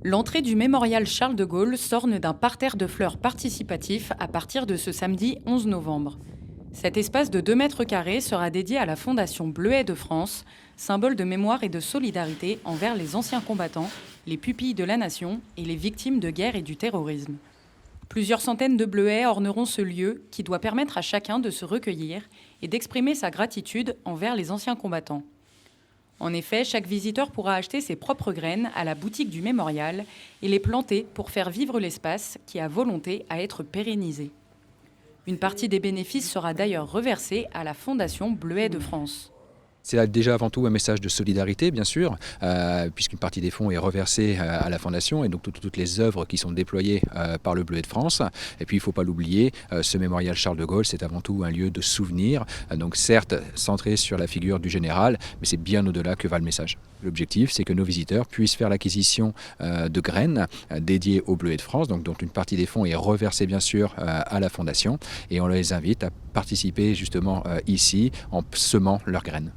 L'entrée du mémorial Charles de Gaulle s'orne d'un parterre de fleurs participatif à partir de ce samedi 11 novembre. Cet espace de 2 mètres carrés sera dédié à la Fondation Bleuets de France, symbole de mémoire et de solidarité envers les anciens combattants, les pupilles de la nation et les victimes de guerre et du terrorisme. Plusieurs centaines de bleuets orneront ce lieu qui doit permettre à chacun de se recueillir et d'exprimer sa gratitude envers les anciens combattants. En effet, chaque visiteur pourra acheter ses propres graines à la boutique du mémorial et les planter pour faire vivre l'espace qui a volonté à être pérennisé. Une partie des bénéfices sera d'ailleurs reversée à la Fondation Bleuets de France. C'est déjà avant tout un message de solidarité, bien sûr, puisqu'une partie des fonds est reversée à la Fondation et donc toutes les œuvres qui sont déployées par le Bleuet de France. Et puis il ne faut pas l'oublier, ce mémorial Charles de Gaulle, c'est avant tout un lieu de souvenir, donc certes centré sur la figure du général, mais c'est bien au-delà que va le message. L'objectif, c'est que nos visiteurs puissent faire l'acquisition de graines dédiées au Bleuet de France, donc dont une partie des fonds est reversée bien sûr à la Fondation, et on les invite à participer justement ici en semant leurs graines.